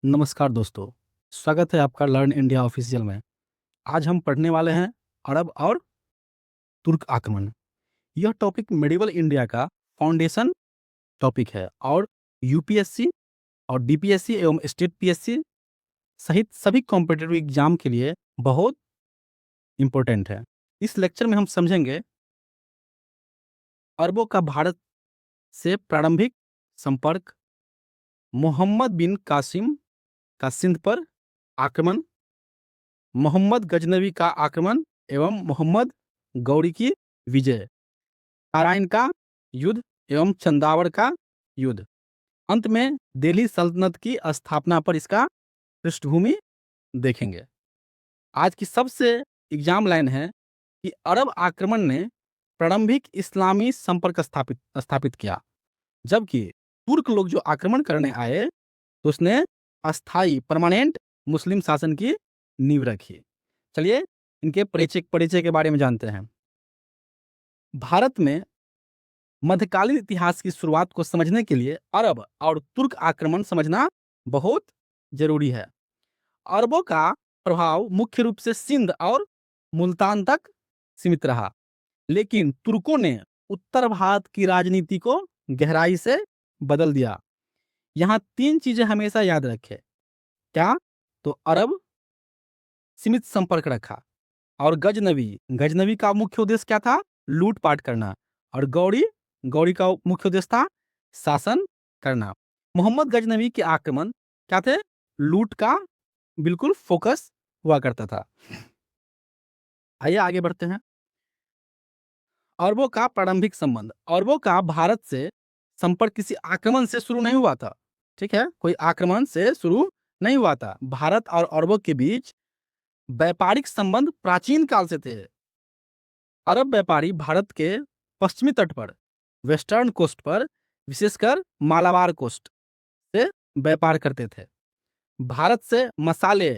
नमस्कार दोस्तों, स्वागत है आपका लर्न इंडिया ऑफिशियल में। आज हम पढ़ने वाले हैं अरब और तुर्क आक्रमण। यह टॉपिक मेडिवल इंडिया का फाउंडेशन टॉपिक है और यूपीएससी और डीपीएससी एवं स्टेट पीएससी सहित सभी कॉम्पिटिटिव एग्जाम के लिए बहुत इम्पोर्टेंट है। इस लेक्चर में हम समझेंगे अरबों का भारत से प्रारंभिक संपर्क, मोहम्मद बिन कासिम का सिंध पर आक्रमण, मोहम्मद गजनवी का आक्रमण एवं मोहम्मद गौरी की विजय, नारायण का युद्ध एवं चंदावड़ का युद्ध। अंत में दिल्ली सल्तनत की स्थापना पर इसका पृष्ठभूमि देखेंगे। आज की सबसे एग्जाम लाइन है कि अरब आक्रमण ने प्रारंभिक इस्लामी संपर्क स्थापित किया, जबकि तुर्क लोग जो आक्रमण करने आए तो उसने अस्थाई परमानेंट मुस्लिम शासन की नींव रखी। चलिए इनके परिचय के बारे में जानते हैं। भारत में मध्यकालीन इतिहास की शुरुआत को समझने के लिए अरब और तुर्क आक्रमण समझना बहुत जरूरी है। अरबों का प्रभाव मुख्य रूप से सिंध और मुल्तान तक सीमित रहा, लेकिन तुर्कों ने उत्तर भारत की राजनीति को गहराई से बदल दिया। यहाँ तीन चीजें हमेशा याद रखें। क्या? तो अरब सीमित संपर्क रखा, और गजनवी गजनवी का मुख्य उद्देश्य क्या था? लूटपाट करना। और गौरी गौरी का मुख्य उद्देश्य था शासन करना। मोहम्मद गजनवी के आक्रमण क्या थे? लूट का बिल्कुल फोकस हुआ करता था। आइए आगे बढ़ते हैं। अरबों का प्रारंभिक संबंध। अरबों का भारत से संपर्क किसी आक्रमण से शुरू नहीं हुआ था। ठीक है, कोई आक्रमण से शुरू नहीं हुआ था। भारत और अरबों के बीच व्यापारिक संबंध प्राचीन काल से थे। अरब व्यापारी भारत के पश्चिमी तट पर, वेस्टर्न कोस्ट पर, विशेषकर मालाबार कोस्ट से व्यापार करते थे। भारत से मसाले,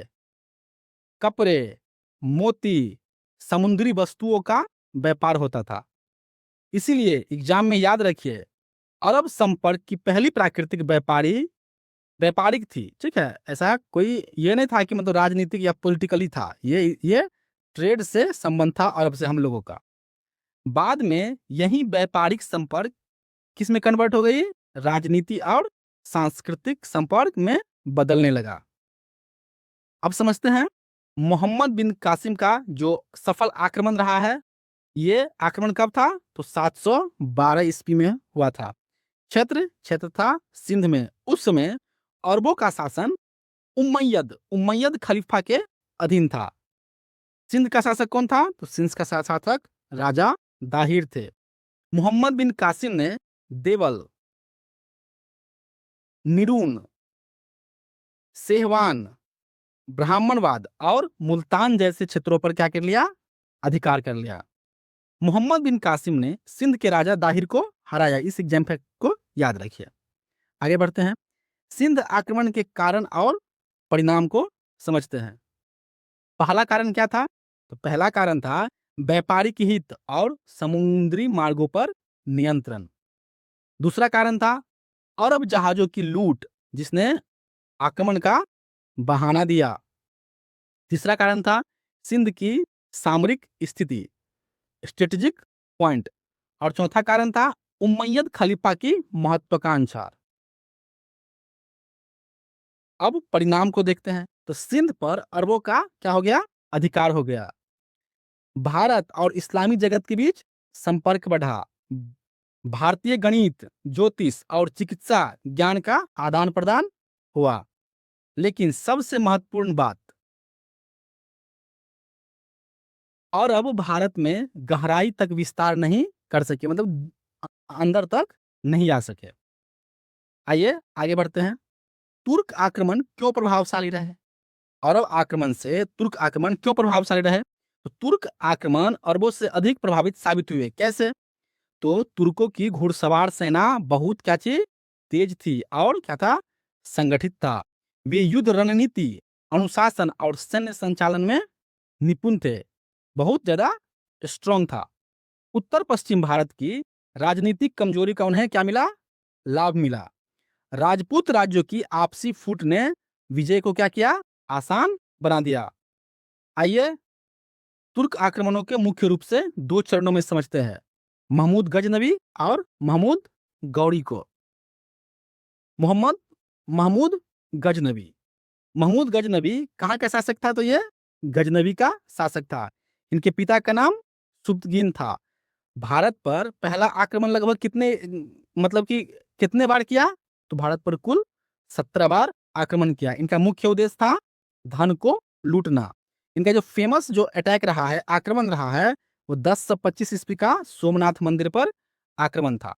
कपड़े, मोती, समुद्री वस्तुओं का व्यापार होता था। इसीलिए एग्जाम में याद रखिए, अरब संपर्क की पहली प्राकृतिक व्यापारिक थी। ठीक है, ऐसा कोई ये नहीं था कि मतलब राजनीतिक या पॉलिटिकली था। ये ट्रेड से संबंध था अरब से हम लोगों का। बाद में यही व्यापारिक संपर्क किस में कन्वर्ट हो गई? राजनीति और सांस्कृतिक संपर्क में बदलने लगा। अब समझते हैं मोहम्मद बिन कासिम का जो सफल आक्रमण रहा है। ये आक्रमण कब था? तो 712 ईस्वी में हुआ था। क्षेत्र था सिंध में। उस समय अरबों का शासन उम्मयद खलीफा के अधीन था। सिंध का शासक कौन था? तो सिंध का शासक राजा दाहिर थे। मोहम्मद बिन कासिम ने देवल, निरून, सेहवान, ब्राह्मणवाद और मुल्तान जैसे क्षेत्रों पर क्या कर लिया? अधिकार कर लिया। मोहम्मद बिन कासिम ने सिंध के राजा दाहिर को हराया। इस एग्जाम्पल को याद रखिए। आगे बढ़ते हैं। सिंध आक्रमण के कारण और परिणाम को समझते हैं। पहला कारण क्या था? तो पहला कारण था व्यापारिक हित और समुद्री मार्गों पर नियंत्रण। दूसरा कारण था अरब जहाजों की लूट, जिसने आक्रमण का बहाना दिया। तीसरा कारण था सिंध की सामरिक स्थिति, स्ट्रेटेजिक पॉइंट। और चौथा कारण था उम्मयद खलीफा की महत्वाकांक्षा। अब परिणाम को देखते हैं। तो सिंध पर अरबों का क्या हो गया? अधिकार हो गया। भारत और इस्लामी जगत के बीच संपर्क बढ़ा। भारतीय गणित, ज्योतिष और चिकित्सा ज्ञान का आदान प्रदान हुआ। लेकिन सबसे महत्वपूर्ण बात, और अब भारत में गहराई तक विस्तार नहीं कर सके, मतलब अंदर तक नहीं आ सके। आइए आगे बढ़ते हैं। तुर्क आक्रमण क्यों प्रभावशाली रहे? अरब आक्रमण से तुर्क आक्रमण क्यों प्रभावशाली रहे? तो तुर्क आक्रमण अरबों से अधिक प्रभावित साबित हुए। कैसे? तो तुर्कों की घुड़सवार सेना बहुत क्या थी? तेज थी और क्या था? संगठित था। वे युद्ध रणनीति, अनुशासन और सैन्य संचालन में निपुण थे। बहुत ज्यादा स्ट्रांग था। उत्तर पश्चिम भारत की राजनीतिक कमजोरी का उन्हें क्या मिला? लाभ मिला। राजपूत राज्यों की आपसी फूट ने विजय को क्या किया, आसान बना दिया। आइए तुर्क आक्रमणों के मुख्य रूप से दो चरणों में समझते हैं, महमूद गजनवी और महमूद गौरी को। मोहम्मद महमूद गजनवी, महमूद गजनवी कहाँ का शासक था, तो ये गजनवी का शासक था। इनके पिता का नाम सुब्तगीन था। भारत पर पहला आक्रमण लगभग कितने मतलब कि कितने बार किया, तो भारत पर कुल 17 बार आक्रमण किया। इनका मुख्य उद्देश्य था धन को लूटना। इनका जो फेमस जो अटैक रहा है, आक्रमण रहा है, वो 1025 ईस्वी का सोमनाथ मंदिर पर आक्रमण था।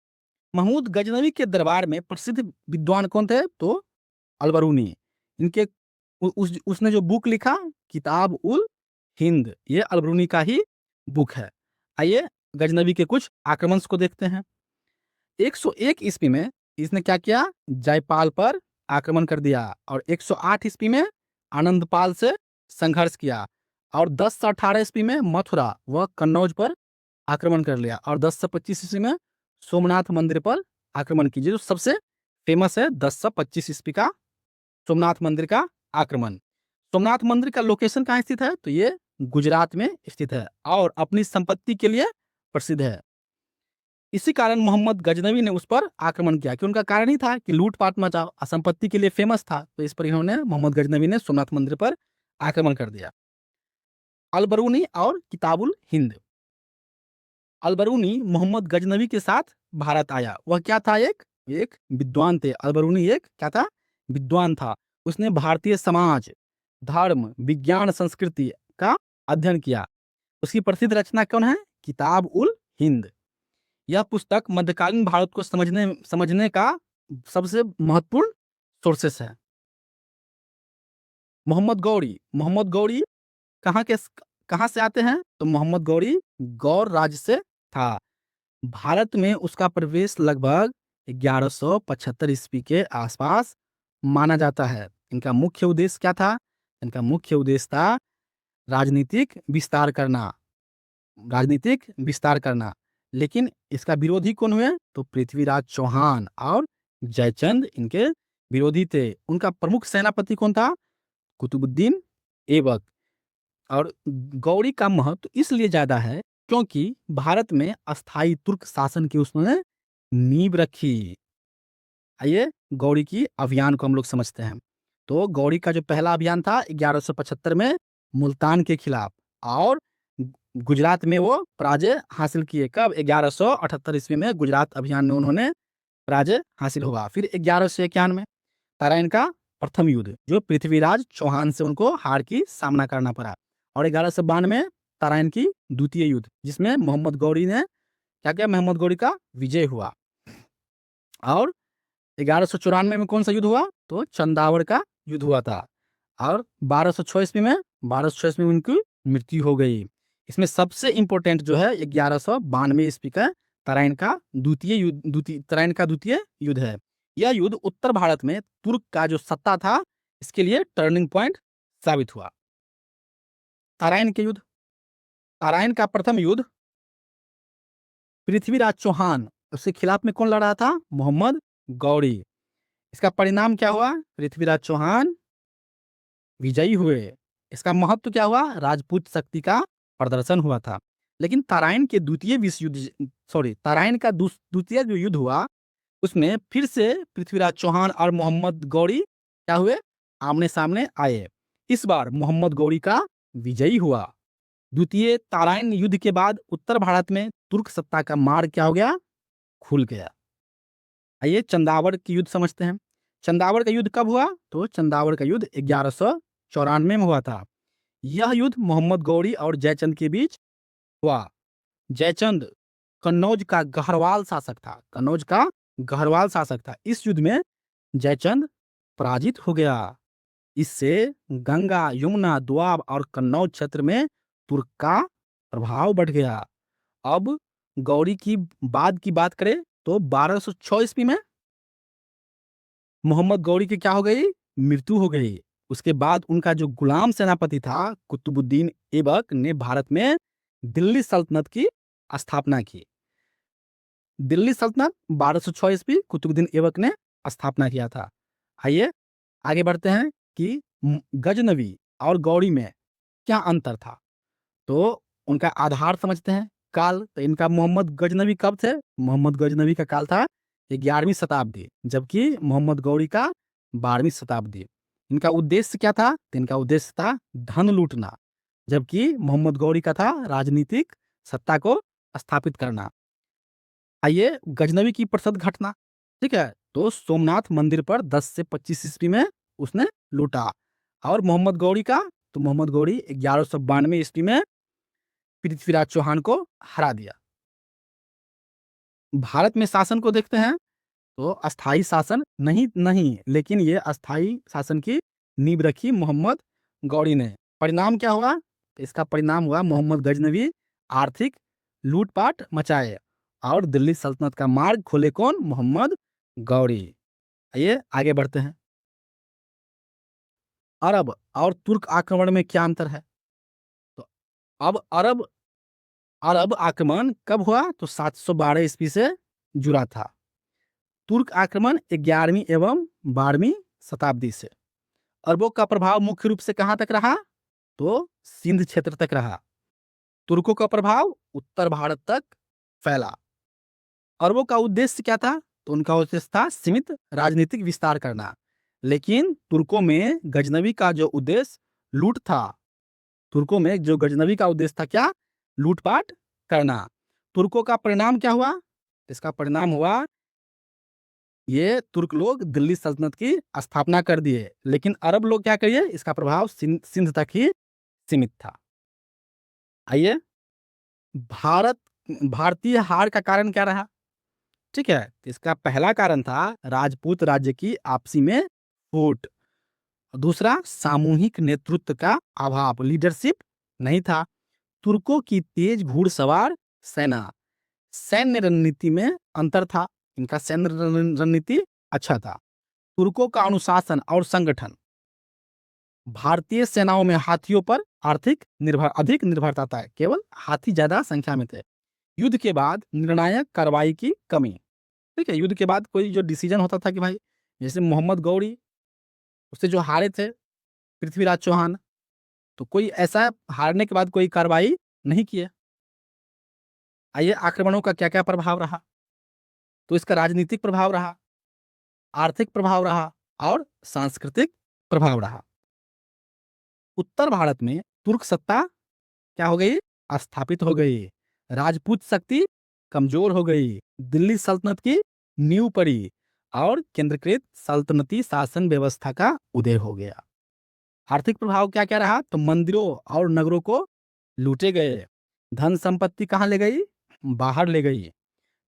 महमूद गजनवी के दरबार में प्रसिद्ध विद्वान कौन थे, तो अलबरूनी। इनके उसने जो बुक लिखा किताब उल हिंद, ये अलबरूनी का ही बुक है। आइए गजनवी के कुछ आक्रमण को देखते हैं। 101 ईस्वी में इसने क्या किया, जयपाल पर आक्रमण कर दिया, और 108 ईस्वी में आनंदपाल से संघर्ष किया, और 10 से 18 ईस्वी में मथुरा व कन्नौज पर आक्रमण कर लिया, और 10 से 25 ईस्वी में सोमनाथ मंदिर पर आक्रमण कीजिए। जो सबसे फेमस है 10 से 25 ईस्वी का सोमनाथ मंदिर का आक्रमण। सोमनाथ मंदिर का लोकेशन कहाँ स्थित है, तो ये गुजरात में स्थित है और अपनी संपत्ति के लिए प्रसिद्ध है। इसी कारण मोहम्मद गजनवी ने उस पर आक्रमण किया, कि उनका कारण ही था कि लूटपाट मचाओ, संपत्ति के लिए फेमस था, तो इस पर इन्होंने मोहम्मद गजनवी ने सोमनाथ मंदिर पर आक्रमण कर दिया। अलबरूनी और किताबुल हिंद। अलबरूनी मोहम्मद गजनवी के साथ भारत आया। वह क्या था, एक विद्वान थे। अलबरूनी एक क्या था, विद्वान था। उसने भारतीय समाज, धर्म, विज्ञान, संस्कृति का अध्ययन किया। उसकी प्रसिद्ध रचना कौन है, किताब उल हिंद। यह पुस्तक मध्यकालीन भारत को समझने का सबसे महत्वपूर्ण सोर्सेस है। मोहम्मद गौरी, मोहम्मद गौरी कहाँ से आते हैं, तो मोहम्मद गौरी गौर राज्य से था। भारत में उसका प्रवेश लगभग 1175 ईस्वी के आसपास माना जाता है। इनका मुख्य उद्देश्य क्या था, इनका मुख्य उद्देश्य था राजनीतिक विस्तार करना, राजनीतिक विस्तार करना। लेकिन इसका विरोधी कौन हुए, तो पृथ्वीराज चौहान और जयचंद इनके विरोधी थे। उनका प्रमुख सेनापति कौन था, कुतुबुद्दीन ऐबक। और गौरी का महत्व इसलिए ज्यादा है क्योंकि भारत में अस्थायी तुर्क शासन की उसने नींव रखी। आइए गौरी की अभियान को हम लोग समझते हैं। तो गौरी का जो पहला अभियान था 1175 में मुल्तान के खिलाफ, और गुजरात में वो पराजय हासिल किए। कब, 1178 ईस्वी में गुजरात अभियान में उन्होंने पराजय हासिल हुआ। फिर 1151 में तराइन का प्रथम युद्ध, जो पृथ्वीराज चौहान से उनको हार की सामना करना पड़ा। और 1192 में तराइन की द्वितीय युद्ध, जिसमें मोहम्मद गौरी ने क्या किया, मोहम्मद गौरी का विजय हुआ। और 1194 में कौन सा युद्ध हुआ, तो चंदावड़ का युद्ध हुआ था। और 1206 ईस्वी में उनकी मृत्यु हो गई। इसमें सबसे इंपॉर्टेंट जो है 1192 ईस्वी का तराइन का द्वितीय युद्ध है। यह युद्ध उत्तर भारत में तुर्क का जो सत्ता था, इसके लिए टर्निंग पॉइंट साबित हुआ। तराइन के युद्ध, तराइन का प्रथम युद्ध पृथ्वीराज चौहान, उसके खिलाफ में कौन लड़ रहा था, मोहम्मद गौरी। इसका परिणाम क्या हुआ, पृथ्वीराज चौहान विजयी हुए। इसका महत्व क्या हुआ, राजपूत शक्ति का प्रदर्शन हुआ था। लेकिन तराइन के तराइन का द्वितीय जो युद्ध हुआ, उसमें फिर से पृथ्वीराज चौहान और मोहम्मद गौरी क्या हुए, आमने सामने आए। इस बार मोहम्मद गौरी का विजयी हुआ। द्वितीय तराइन युद्ध के बाद उत्तर भारत में तुर्क सत्ता का मार्ग क्या हो गया, खुल गया। आइए चंदावड़ की युद्ध समझते हैं। चंदावड़ का युद्ध कब हुआ, तो चंदावड़ का युद्ध 1194 में हुआ था। यह युद्ध मोहम्मद गौरी और जयचंद के बीच हुआ। जयचंद कन्नौज का गढ़वाल शासक था, कन्नौज का गढ़वाल शासक था। इस युद्ध में जयचंद पराजित हो गया। इससे गंगा, यमुना, दोआब और कन्नौज क्षेत्र में तुर्क का प्रभाव बढ़ गया। अब गौरी की बात करें तो 1206 ईस्वी में मोहम्मद गौरी की क्या हो गई, मृत्यु हो गई। उसके बाद उनका जो गुलाम सेनापति था कुतुबुद्दीन ऐबक ने भारत में दिल्ली सल्तनत की स्थापना की। दिल्ली सल्तनत 1206 ईस्वी कुतुबुद्दीन ऐबक ने स्थापना किया था। आइए आगे बढ़ते हैं कि गजनवी और गौड़ी में क्या अंतर था। तो उनका आधार समझते हैं, काल। तो इनका मोहम्मद गजनवी कब थे? मोहम्मद गजनवी का काल था 11वीं शताब्दी, जबकि मोहम्मद गौरी का 12वीं शताब्दी। इनका उद्देश्य क्या था? तो इनका उद्देश्य था धन लूटना, जबकि मोहम्मद गौरी का था राजनीतिक सत्ता को स्थापित करना। आइए गजनवी की प्रसिद्ध घटना, ठीक है। तो सोमनाथ मंदिर पर 10 से 25 ईस्वी में उसने लूटा। और मोहम्मद गौरी का, तो मोहम्मद गौरी 1192 ईस्वी में पृथ्वीराज चौहान को हरा दिया। भारत में शासन को देखते हैं तो अस्थाई शासन नहीं नहीं, लेकिन ये अस्थाई शासन की नींव रखी मोहम्मद गौरी ने। परिणाम क्या हुआ? तो इसका परिणाम हुआ मोहम्मद गजनवी आर्थिक लूटपाट मचाए और दिल्ली सल्तनत का मार्ग खोले कौन? मोहम्मद गौरी। आइए आगे बढ़ते हैं। अरब और तुर्क आक्रमण में क्या अंतर है? तो अब अरब अरब आक्रमण कब हुआ? तो 712 ईस्वी से जुड़ा था। तुर्क आक्रमण 11वीं एवं 12वीं शताब्दी से। अरबों का प्रभाव मुख्य रूप से कहां तक रहा? तो सिंध क्षेत्र तक रहा। तुर्कों का प्रभाव उत्तर भारत तक फैला। अरबों का उद्देश्य क्या था? तो उनका उद्देश्य था सीमित राजनीतिक विस्तार करना। लेकिन तुर्कों में गजनवी का जो उद्देश्य लूट था, तुर्कों में जो गजनवी का उद्देश्य था क्या? लूटपाट करना। तुर्कों का परिणाम क्या हुआ? इसका परिणाम हुआ ये तुर्क लोग दिल्ली सल्तनत की स्थापना कर दिए, लेकिन अरब लोग क्या करिए, इसका प्रभाव सिंध तक ही सीमित था। आइए, भारत भारतीय हार का कारण क्या रहा? ठीक है, इसका पहला कारण था राजपूत राज्य की आपसी में फूट। दूसरा, सामूहिक नेतृत्व का अभाव, लीडरशिप नहीं था। तुर्कों की तेज घुड़सवार सेना, सैन्य रणनीति में अंतर था। इनका सैन्य रणनीति अच्छा था। तुर्कों का अनुशासन और संगठन, भारतीय सेनाओं में हाथियों पर अधिक निर्भरता था, केवल हाथी ज्यादा संख्या में थे। युद्ध के बाद निर्णायक कार्रवाई की कमी, ठीक है। युद्ध के बाद कोई जो डिसीजन होता था कि भाई, जैसे मोहम्मद गौरी उससे जो हारे थे पृथ्वीराज चौहान, तो कोई ऐसा हारने के बाद कोई कार्रवाई नहीं किए। आइए, आक्रमणों का क्या क्या प्रभाव रहा? तो इसका राजनीतिक प्रभाव रहा, आर्थिक प्रभाव रहा और सांस्कृतिक प्रभाव रहा। उत्तर भारत में तुर्क सत्ता क्या हो गई? स्थापित हो गई। राजपूत शक्ति कमजोर हो गई। दिल्ली सल्तनत की नींव पड़ी और केंद्रीकृत सल्तनती शासन व्यवस्था का उदय हो गया। आर्थिक प्रभाव क्या क्या रहा? तो मंदिरों और नगरों को लूटे गए। धन संपत्ति कहाँ ले गई? बाहर ले गई।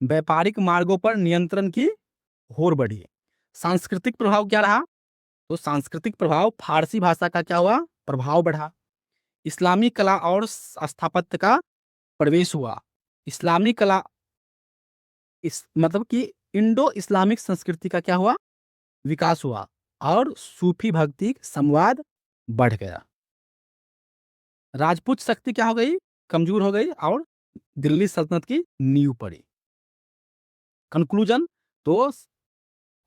व्यापारिक मार्गों पर नियंत्रण की होड़ बढ़ी। सांस्कृतिक प्रभाव क्या रहा? तो सांस्कृतिक प्रभाव, फारसी भाषा का क्या हुआ? प्रभाव बढ़ा। इस्लामी कला और स्थापत्य का प्रवेश हुआ। इस्लामी कला, इस मतलब कि इंडो इस्लामिक संस्कृति का क्या हुआ? विकास हुआ और सूफी भक्ति संवाद बढ़ गया। राजपूत शक्ति क्या हो गई? कमजोर हो गई और दिल्ली सल्तनत की नींव पड़ी। कंक्लूजन, तो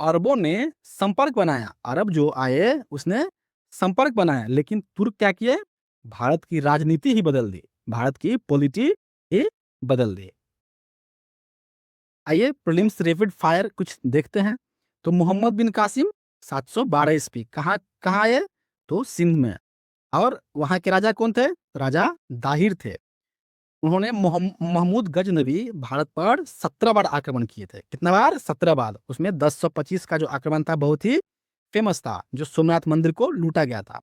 अरबों ने संपर्क बनाया। अरब जो आए उसने संपर्क बनाया, लेकिन तुर्क क्या किए? भारत की राजनीति ही बदल दी, भारत की पॉलिटी ही बदल दी। आइए, प्रीलिम्स रैपिड फायर कुछ देखते हैं। तो मोहम्मद बिन कासिम 712 ईस्वी कहाँ कहाँ आए? तो सिंध में। और वहां के राजा कौन थे? राजा दाहिर थे। उन्होंने महमूद गजनवी भारत पर 17 बार आक्रमण किए थे। कितना बार? 17 बार। उसमें 1025 का जो आक्रमण था बहुत ही फेमस था, जो सोमनाथ मंदिर को लूटा गया था।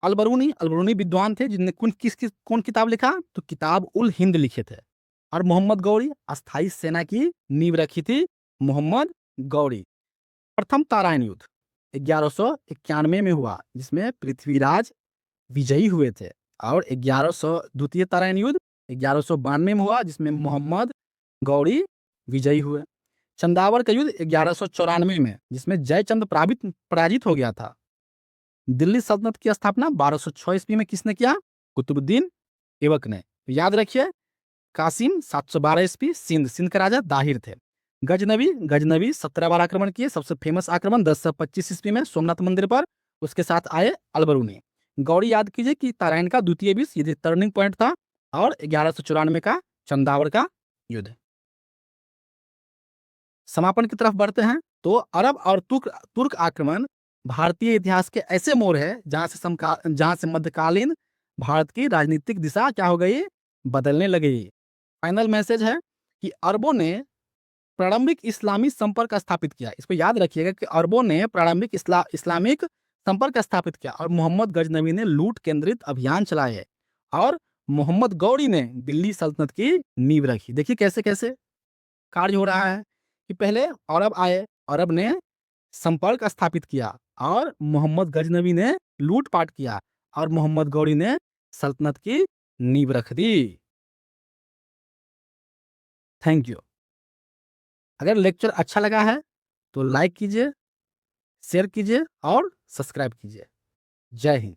अलबरूनी विद्वान थे जिनने कौन किताब लिखा? तो किताब उल हिंद लिखे थे। और मोहम्मद गौरी अस्थाई सेना की नींव रखी थी। मोहम्मद गौरी। प्रथम तारायन युद्ध 1191 में हुआ, जिसमें पृथ्वीराज विजयी हुए थे। और 1100 द्वितीय तारायन युद्ध 1192 में हुआ, जिसमें मोहम्मद गौरी विजयी हुए। चंदावर का युद्ध 1194 में, जिसमें जयचंद पराजित हो गया था। दिल्ली सल्तनत की स्थापना 1206 ईस्वी में किसने किया? कुतुबुद्दीन ऐबक ने। तो याद रखिए, कासिम 712 ईस्वी, सिंध के राजा दाहिर थे। गजनवी 17 बार आक्रमण किए। सबसे फेमस आक्रमण 1025 ईस्वी में सोमनाथ मंदिर पर, उसके साथ आए अलबरूनी। गौरी याद कीजिए कि तराइन का द्वितीय विश्व ये टर्निंग पॉइंट था, और 1194 का चंदावड़ का युद्ध। समापन की तरफ बढ़ते हैं। तो अरब और तुर्क तुर्क आक्रमण भारतीय इतिहास के ऐसे मोड़ है जहां से मध्यकालीन भारत की राजनीतिक दिशा क्या हो गई, बदलने लगी। फाइनल मैसेज है कि अरबों ने प्रारंभिक इस्लामी संपर्क स्थापित किया। इसको याद रखिएगा कि अरबों ने प्रारंभिक इस्लामिक संपर्क स्थापित किया, और मोहम्मद गजनवी ने लूट केंद्रित अभियान चलाए, और मोहम्मद गौरी ने दिल्ली सल्तनत की नींव रखी। देखिए कैसे कैसे कार्य हो रहा है कि पहले अरब आए, अरब ने संपर्क स्थापित किया, और मोहम्मद गजनवी ने लूटपाट किया, और मोहम्मद गौरी ने सल्तनत की नींव रख दी। Thank you. अगर लेक्चर अच्छा लगा है तो लाइक कीजिए, शेयर कीजिए और सब्सक्राइब कीजिए। जय हिंद।